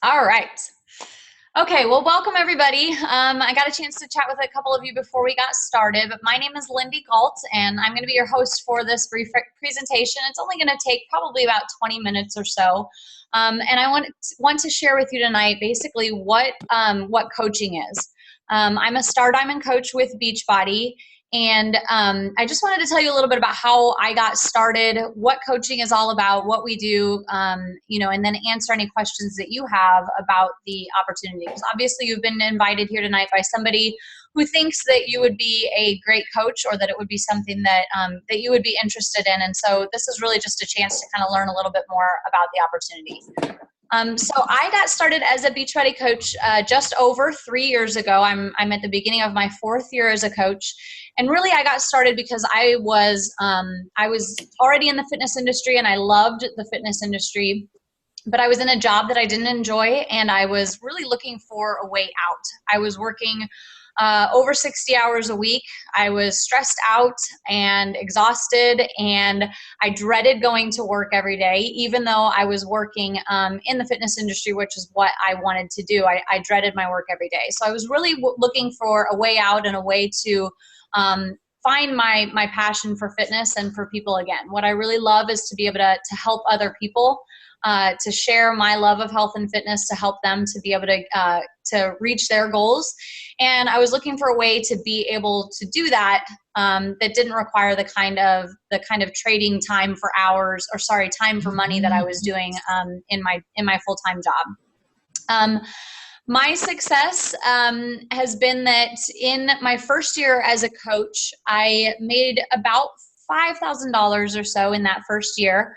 All right. Okay, well, welcome everybody. I got a chance to chat with a couple of you before we got started, but my name is Lindy Gault, and I'm going to be your host for this brief presentation. It's only going to take probably about 20 minutes or so, and I want to share with you tonight basically what coaching is. I'm a Star Diamond coach with Beachbody, and I just wanted to tell you a little bit about how I got started, what coaching is all about, what we do, and then answer any questions that you have about the opportunity. Because obviously you've been invited here tonight by somebody who thinks that you would be a great coach or that it would be something that you would be interested in. And so this is really just a chance to kind of learn a little bit more about the opportunity. So I got started as a Beachbody coach just over 3 years ago. I'm at the beginning of my 4th year as a coach, and really I got started because I was already in the fitness industry and I loved the fitness industry, but I was in a job that I didn't enjoy, and I was really looking for a way out. I was working over 60 hours a week. I was stressed out and exhausted, and I dreaded going to work every day, even though I was working in the fitness industry, which is what I wanted to do. I dreaded my work every day. So I was really looking for a way out and a way to find my passion for fitness and for people again. What I really love is to be able to help other people, to share my love of health and fitness, to help them to be able to reach their goals. And I was looking for a way to be able to do that that didn't require the kind of trading time for hours, or time for money that I was doing in my full-time job. My success has been that in my first year as a coach, I made about $5,000 or so in that first year.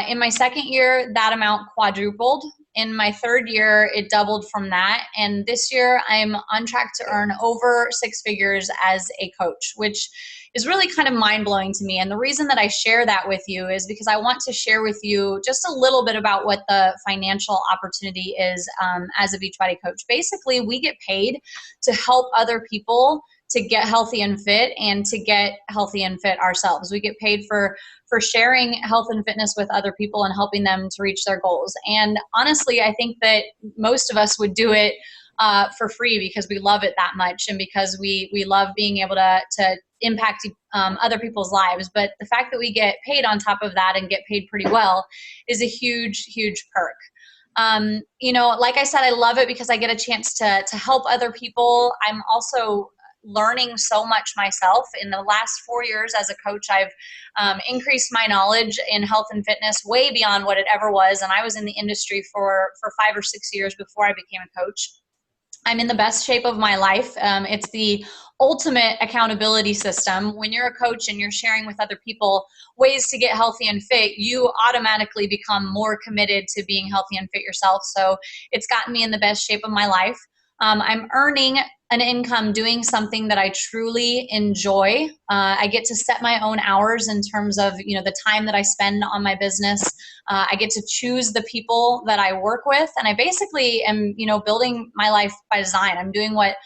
In my second year, that amount quadrupled. In my third year, it doubled from that. And this year, I'm on track to earn over 6 figures as a coach, which is really kind of mind-blowing to me. And the reason that I share that with you is because I want to share with you just a little bit about what the financial opportunity is as a Beachbody coach. Basically, we get paid to help other people to get healthy and fit, and to get healthy and fit ourselves. We get paid for sharing health and fitness with other people and helping them to reach their goals. And honestly, I think that most of us would do it for free because we love it that much, and because we love being able to impact other people's lives. But the fact that we get paid on top of that, and get paid pretty well, is a huge, huge perk. Like I said, I love it because I get a chance to help other people. I'm also learning so much myself. In the last 4 years as a coach, I've increased my knowledge in health and fitness way beyond what it ever was. And I was in the industry for 5 or 6 years before I became a coach. I'm in the best shape of my life. It's the ultimate accountability system. When you're a coach and you're sharing with other people ways to get healthy and fit, you automatically become more committed to being healthy and fit yourself. So it's gotten me in the best shape of my life. I'm earning an income doing something that I truly enjoy. I get to set my own hours in terms of, the time that I spend on my business. I get to choose the people that I work with, and I basically am, building my life by design. I'm doing what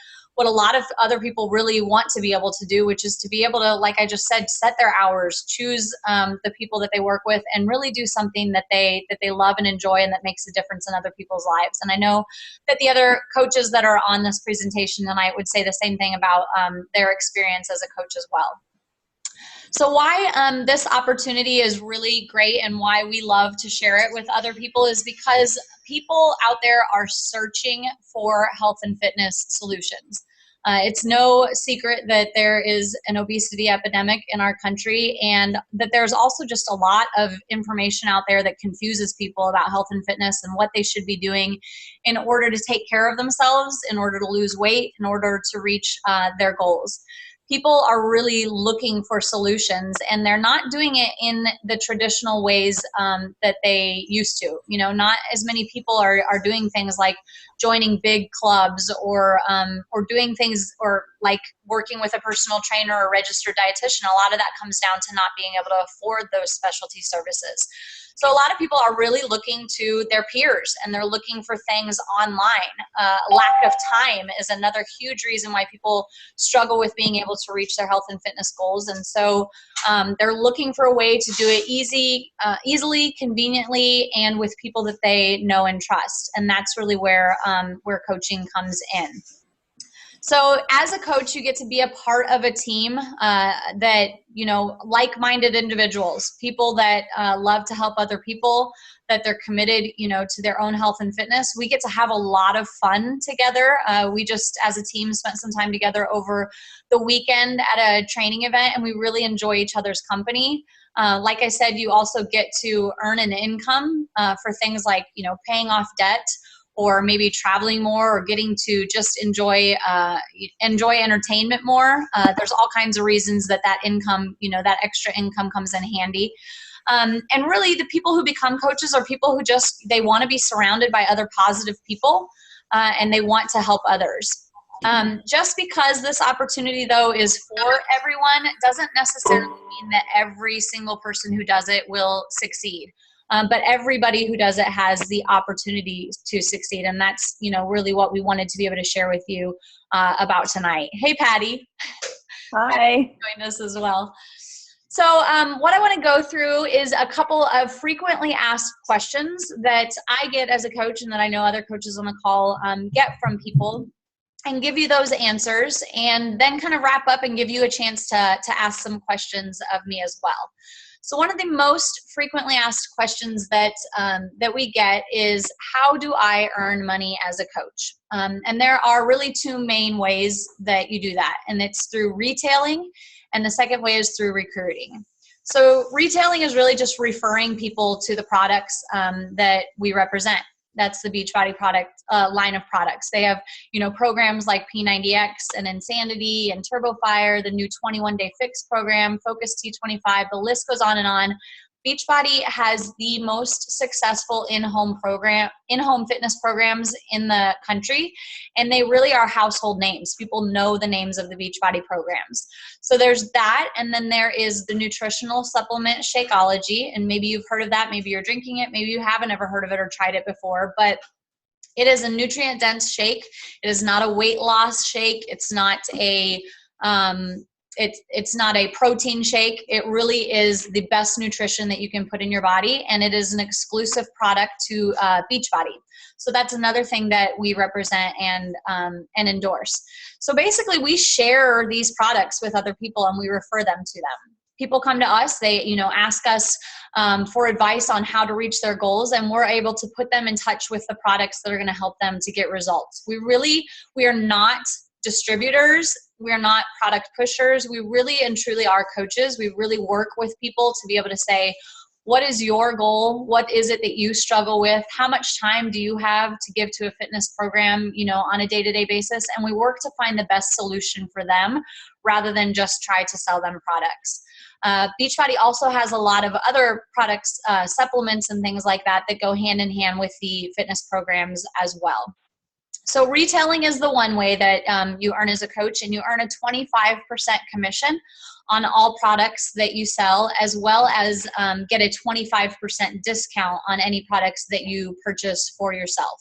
a lot of other people really want to be able to do, which is to be able to, like I just said, set their hours, choose the people that they work with, and really do something that they love and enjoy, and that makes a difference in other people's lives. And I know that the other coaches that are on this presentation tonight would say the same thing about their experience as a coach as well. So why this opportunity is really great, and why we love to share it with other people, is because people out there are searching for health and fitness solutions. It's no secret that there is an obesity epidemic in our country, and that there's also just a lot of information out there that confuses people about health and fitness and what they should be doing in order to take care of themselves, in order to lose weight, in order to reach their goals. People are really looking for solutions, and they're not doing it in the traditional ways that they used to. Not as many people are doing things like joining big clubs, or doing things, or like working with a personal trainer or a registered dietitian. A lot of that comes down to not being able to afford those specialty services. So a lot of people are really looking to their peers and they're looking for things online. Lack of time is another huge reason why people struggle with being able to reach their health and fitness goals. And so they're looking for a way to do it easily, conveniently, and with people that they know and trust. And that's really where coaching comes in. So as a coach, you get to be a part of a team that, like-minded individuals, people that love to help other people, that they're committed, to their own health and fitness. We get to have a lot of fun together. We just, as a team, spent some time together over the weekend at a training event, and we really enjoy each other's company. Like I said, you also get to earn an income for things like, paying off debt, or maybe traveling more, or getting to just enjoy entertainment more. There's all kinds of reasons that income, that extra income comes in handy. And really, the people who become coaches are people who they want to be surrounded by other positive people, and they want to help others. Just because this opportunity, though, is for everyone, doesn't necessarily mean that every single person who does it will succeed. But everybody who does it has the opportunity to succeed. And that's, really what we wanted to be able to share with you about tonight. Hey, Patty. Hi. Join us as well. So what I want to go through is a couple of frequently asked questions that I get as a coach, and that I know other coaches on the call get from people, and give you those answers, and then kind of wrap up and give you a chance to ask some questions of me as well. So one of the most frequently asked questions that we get is, how do I earn money as a coach? And there are really two main ways that you do that, and it's through retailing, and the second way is through recruiting. So retailing is really just referring people to the products that we represent. That's the Beachbody product line of products. They have, programs like P90X and Insanity and TurboFire, the new 21-day fix program, Focus T25. The list goes on and on. Beachbody has the most successful in-home fitness programs in the country, and they really are household names. People know the names of the Beachbody programs. So there's that, and then there is the nutritional supplement Shakeology, and maybe you've heard of that, maybe you're drinking it, maybe you haven't ever heard of it or tried it before, but it is a nutrient-dense shake. It is not a weight loss shake. It's not a it's not a protein shake. It really is the best nutrition that you can put in your body, and it is an exclusive product to Beachbody. So that's another thing that we represent and endorse. So basically, we share these products with other people, and we refer them to them. People come to us, they ask us for advice on how to reach their goals, and we're able to put them in touch with the products that are going to help them to get results. We are not distributors. We're not product pushers. We really and truly are coaches. We really work with people to be able to say, what is your goal? What is it that you struggle with? How much time do you have to give to a fitness program, on a day-to-day basis? And we work to find the best solution for them rather than just try to sell them products. Beachbody also has a lot of other products, supplements and things like that go hand in hand with the fitness programs as well. So retailing is the one way that you earn as a coach, and you earn a 25% commission on all products that you sell, as well as get a 25% discount on any products that you purchase for yourself.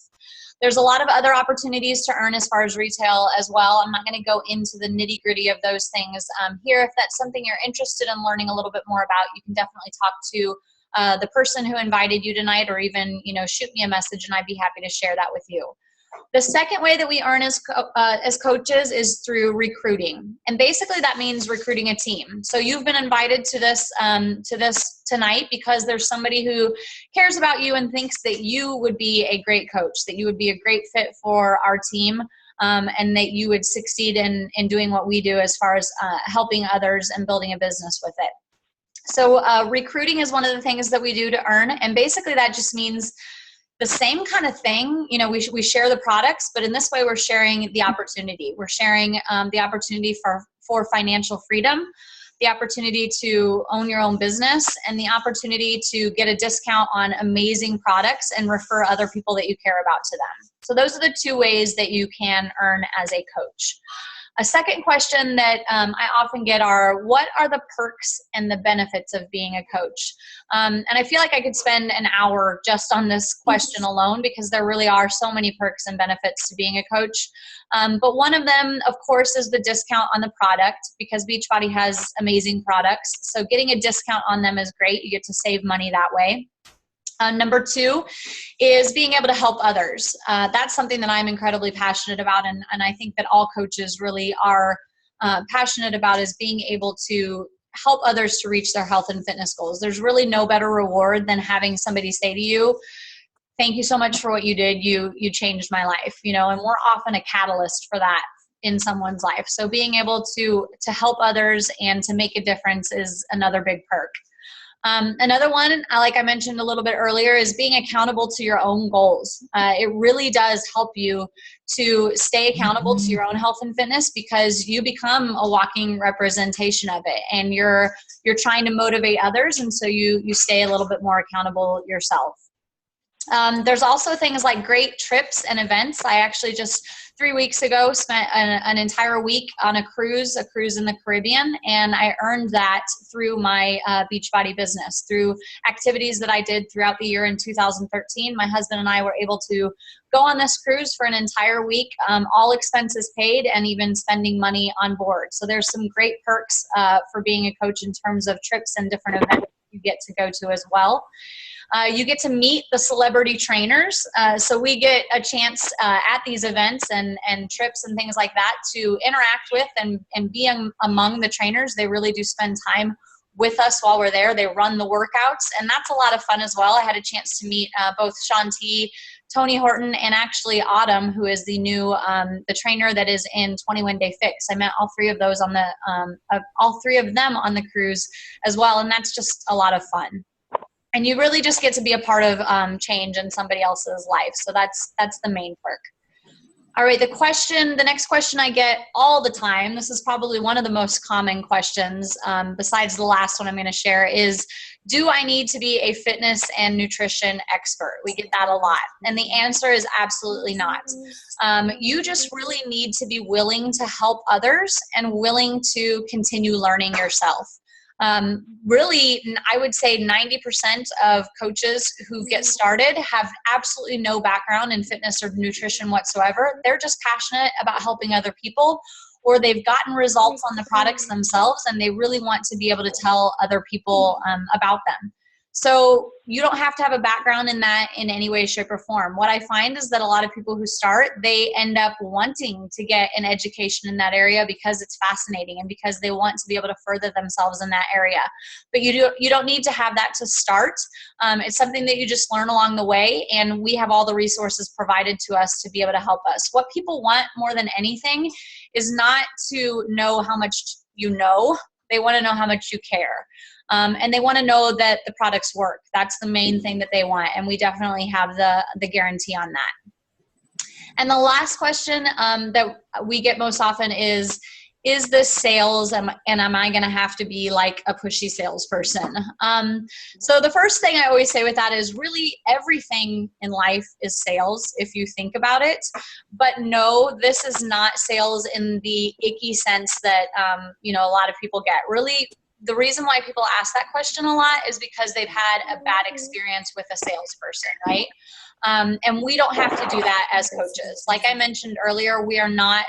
There's a lot of other opportunities to earn as far as retail as well. I'm not going to go into the nitty-gritty of those things here. If that's something you're interested in learning a little bit more about, you can definitely talk to the person who invited you tonight, or even shoot me a message, and I'd be happy to share that with you. The second way that we earn as coaches is through recruiting. And basically that means recruiting a team. So you've been invited to this tonight because there's somebody who cares about you and thinks that you would be a great coach, that you would be a great fit for our team, and that you would succeed in doing what we do as far as helping others and building a business with it. So recruiting is one of the things that we do to earn. And basically that just means the same kind of thing. We share the products, but in this way we're sharing the opportunity. We're sharing the opportunity for financial freedom, the opportunity to own your own business, and the opportunity to get a discount on amazing products and refer other people that you care about to them. So those are the two ways that you can earn as a coach. A second question that I often get are, what are the perks and the benefits of being a coach? And I feel like I could spend an hour just on this question alone, because there really are so many perks and benefits to being a coach. But one of them, of course, is the discount on the product, because Beachbody has amazing products. So getting a discount on them is great. You get to save money that way. Number two is being able to help others. That's something that I'm incredibly passionate about, and I think that all coaches really are passionate about, is being able to help others to reach their health and fitness goals. There's really no better reward than having somebody say to you, thank you so much for what you did. You changed my life, and we're often a catalyst for that in someone's life. So being able to help others and to make a difference is another big perk. Another one, like I mentioned a little bit earlier, is being accountable to your own goals. It really does help you to stay accountable to your own health and fitness, because you become a walking representation of it, and you're trying to motivate others, and so you stay a little bit more accountable yourself. There's also things like great trips and events. I actually just 3 weeks ago spent an entire week on a cruise in the Caribbean, and I earned that through my Beachbody business, through activities that I did throughout the year in 2013. My husband and I were able to go on this cruise for an entire week, all expenses paid, and even spending money on board. So there's some great perks for being a coach in terms of trips and different events you get to go to as well. You get to meet the celebrity trainers. So we get a chance at these events and trips and things like that to interact with and be among the trainers. They really do spend time with us while we're there. They run the workouts, and that's a lot of fun as well. I had a chance to meet both Shanti, Tony Horton, and actually Autumn, who is the new the trainer that is in 21 Day Fix. I met all three of those on the all three of them on the cruise as well, and that's just a lot of fun. And you really just get to be a part of change in somebody else's life. So that's the main perk. All right, the next question I get all the time, this is probably one of the most common questions, besides the last one I'm going to share, is, do I need to be a fitness and nutrition expert? We get that a lot. And the answer is absolutely not. You just really need to be willing to help others and willing to continue learning yourself. Really, I would say 90% of coaches who get started have absolutely no background in fitness or nutrition whatsoever. They're just passionate about helping other people, or they've gotten results on the products themselves, and they really want to be able to tell other people about them. So you don't have to have a background in that in any way, shape, or form. What I find is that a lot of people who start, they end up wanting to get an education in that area because it's fascinating and because they want to be able to further themselves in that area. But you don't need to have that to start. It's something that you just learn along the way, and we have all the resources provided to us to be able to help us. What people want more than anything is not to know how much you know. They want to know how much you care. And they want to know that the products work. That's the main thing that they want. And we definitely have the guarantee on that. And the last question that we get most often is this sales, and am I going to have to be like a pushy salesperson? So the first thing I always say with that is, really everything in life is sales if you think about it. But no, this is not sales in the icky sense that a lot of people get. Really, the reason why people ask that question a lot is because they've had a bad experience with a salesperson, right? And we don't have to do that as coaches. Like I mentioned earlier, we're not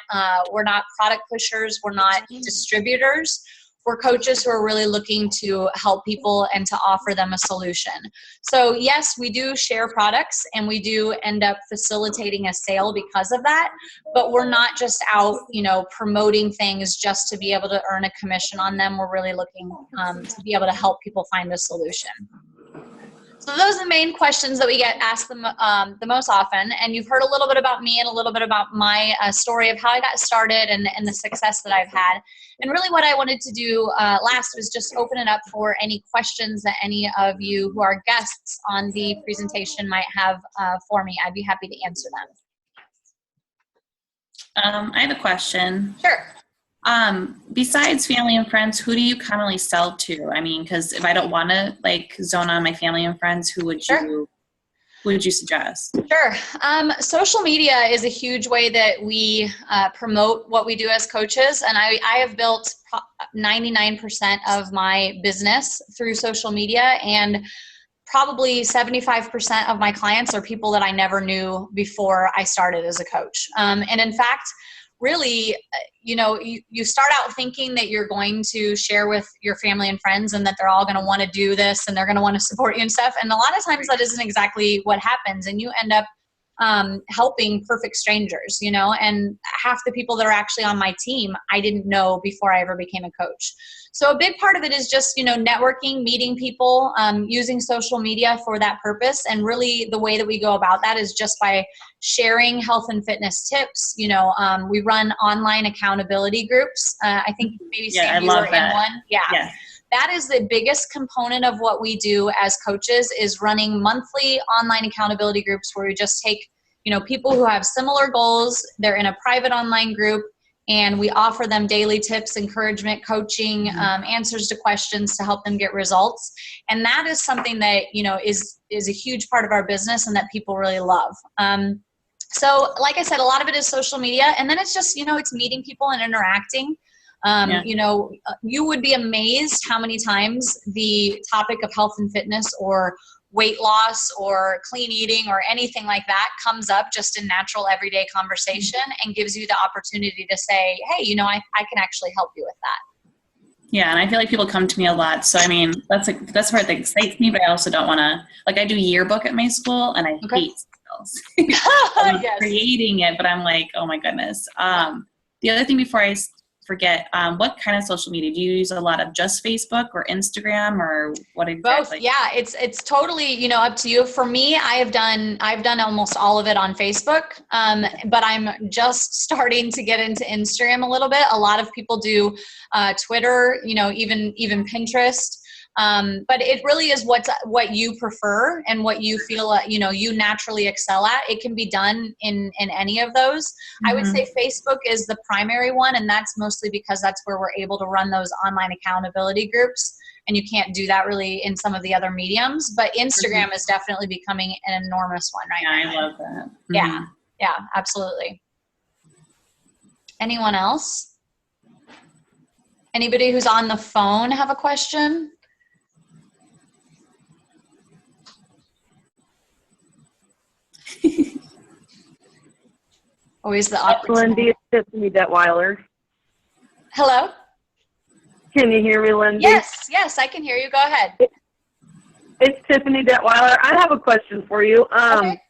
product pushers. We're not distributors. We're coaches who are really looking to help people and to offer them a solution. So yes, we do share products, and we do end up facilitating a sale because of that, but we're not just out, promoting things just to be able to earn a commission on them. We're really looking to be able to help people find a solution. So those are the main questions that we get asked the most often. And you've heard a little bit about me and a little bit about my story of how I got started and the success that I've had. And really what I wanted to do last was just open it up for any questions that any of you who are guests on the presentation might have for me. I'd be happy to answer them. I have a question. Sure. Besides family and friends, who do you commonly sell to? I mean, because if I don't want to zone on my family and friends, who would Sure. you? would you suggest? Sure. Social media is a huge way that we promote what we do as coaches. And I have built 99% of my business through social media, and probably 75% of my clients are people that I never knew before I started as a coach. And in fact, really, you start out thinking that you're going to share with your family and friends and that they're all going to want to do this and they're going to want to support you and stuff. And a lot of times that isn't exactly what happens. And you end up helping perfect strangers, and half the people that are actually on my team, I didn't know before I ever became a coach. So a big part of it is just, networking, meeting people, using social media for that purpose. And really the way that we go about that is just by sharing health and fitness tips. We run online accountability groups. I think maybe Sam, you were in one. Yeah. That is the biggest component of what we do as coaches, is running monthly online accountability groups where we just take, people who have similar goals. They're in a private online group, and we offer them daily tips, encouragement, coaching, answers to questions to help them get results. And that is something that, is a huge part of our business and that people really love. So like I said, a lot of it is social media, and then it's just, it's meeting people and interacting. You would be amazed how many times the topic of health and fitness or weight loss or clean eating or anything like that comes up just in natural everyday conversation, and gives you the opportunity to say, hey, I can actually help you with that. Yeah. And I feel like people come to me a lot. So, I mean, that's part that excites me, but I also don't want to, I do yearbook at my school, and I hate sales. I'm creating it, but I'm like, oh my goodness. The other thing before I forget, what kind of social media do you use? A lot of just Facebook or Instagram, or what exactly? Both. Yeah, it's totally up to you. For me, I've done almost all of it on Facebook, but I'm just starting to get into Instagram a little bit. A lot of people do Twitter, even Pinterest. But it really is what you prefer and what you feel, you naturally excel at. It can be done in any of those. Mm-hmm. I would say Facebook is the primary one, and that's mostly because that's where we're able to run those online accountability groups, and you can't do that really in some of the other mediums. But Instagram is definitely becoming an enormous one right now. I love that. Mm-hmm. Yeah, absolutely. Anyone else? Anybody who's on the phone have a question? Always the opportunity. Lindy, it's Tiffany Detweiler. Hello? Can you hear me, Lindy? Yes, I can hear you. Go ahead. It's Tiffany Detweiler. I have a question for you. Okay.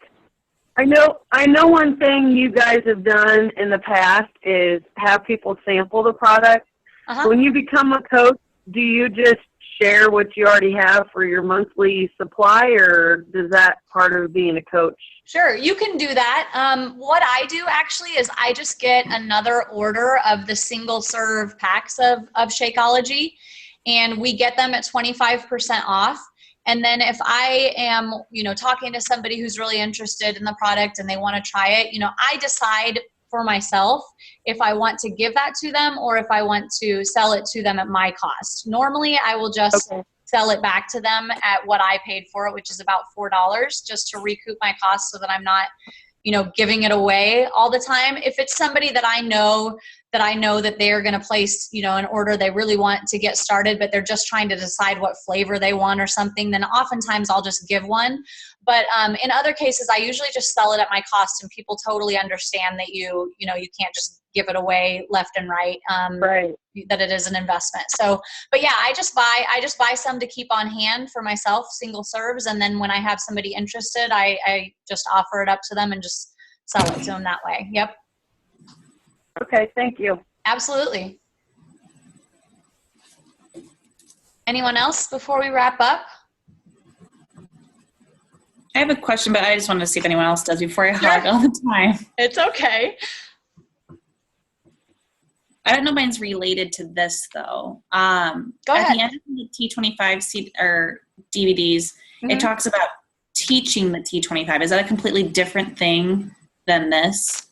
I know one thing you guys have done in the past is have people sample the product. Uh-huh. When you become a coach, do you just share what you already have for your monthly supply, or does that part of being a coach? Sure, you can do that. What I do actually is I just get another order of the single serve packs of Shakeology, and we get them at 25% off. And then if I am, talking to somebody who's really interested in the product and they want to try it, I decide for myself if I want to give that to them or if I want to sell it to them at my cost. Normally, I will just sell it back to them at what I paid for it, which is about $4, just to recoup my costs so that I'm not, giving it away all the time. If it's somebody that I know that they're going to place, an order, they really want to get started, but they're just trying to decide what flavor they want or something, then oftentimes I'll just give one. But in other cases, I usually just sell it at my cost, and people totally understand that you can't just give it away left and right. Right. That it is an investment. So, but yeah, I just buy some to keep on hand for myself, single serves, and then when I have somebody interested, I just offer it up to them and just sell it to them that way. Yep. Okay, thank you. Absolutely. Anyone else before we wrap up? I have a question, but I just wanted to see if anyone else does before I hog all the time. It's okay. I don't know if mine's related to this, though. Go ahead. At the end of the T25 or DVDs, it talks about teaching the T25. Is that a completely different thing than this?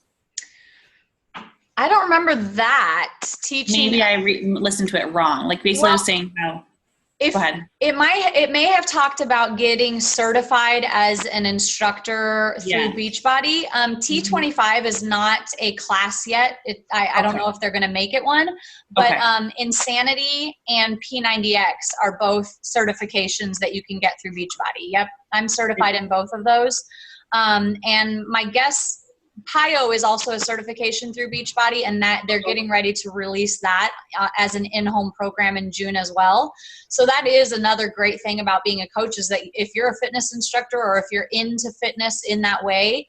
I don't remember that. Teaching. Maybe I listened to it wrong. Like basically I was saying how Go ahead. It may have talked about getting certified as an instructor through Beachbody. T25 is not a class yet. I don't know if they're going to make it one, but Insanity and P90X are both certifications that you can get through Beachbody. Yep, I'm certified in both of those. And my guess, PIO is also a certification through Beachbody, and that they're getting ready to release that as an in-home program in June as well. So that is another great thing about being a coach, is that if you're a fitness instructor or if you're into fitness in that way,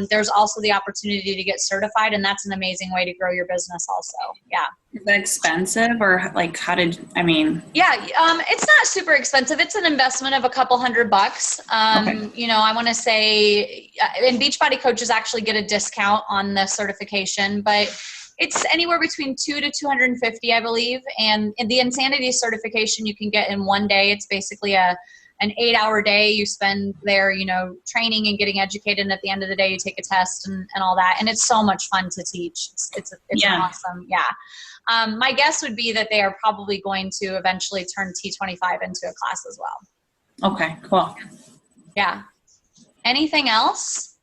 there's also the opportunity to get certified, and that's an amazing way to grow your business also. Yeah. Is that expensive, or like Yeah, it's not super expensive. It's an investment of a couple $100. You know, I want to say, and Beachbody coaches actually get a discount on the certification, but it's anywhere between $200 to $250, I believe. And in the Insanity certification you can get in one day. It's basically an 8-hour day you spend there, you know, training and getting educated. And at the end of the day, you take a test and all that. And it's so much fun to teach. It's awesome. Yeah. My guess would be that they are probably going to eventually turn T25 into a class as well. Okay, cool. Yeah. Anything else?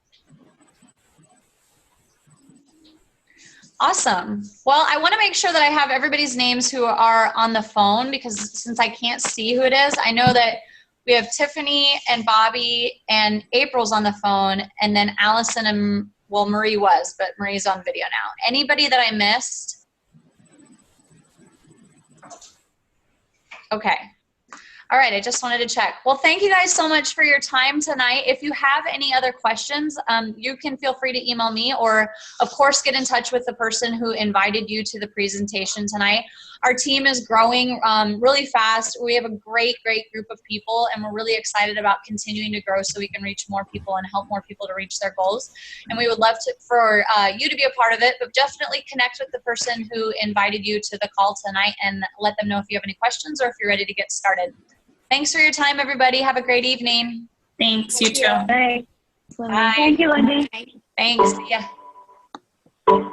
Awesome. Well, I want to make sure that I have everybody's names who are on the phone, because since I can't see who it is, I know that we have Tiffany and Bobby and April's on the phone, and then Allison and, well, Marie was, but Marie's on video now. Anybody that I missed? Okay. All right. I just wanted to check. Well, thank you guys so much for your time tonight. If you have any other questions, you can feel free to email me, or of course, get in touch with the person who invited you to the presentation tonight. Our team is growing really fast. We have a great group of people, and we're really excited about continuing to grow so we can reach more people and help more people to reach their goals. And we would love for you to be a part of it, but definitely connect with the person who invited you to the call tonight and let them know if you have any questions or if you're ready to get started. Thanks for your time, everybody. Have a great evening. Thanks. You too. Thanks. Bye. Thank you, Lindy. Thanks. See ya.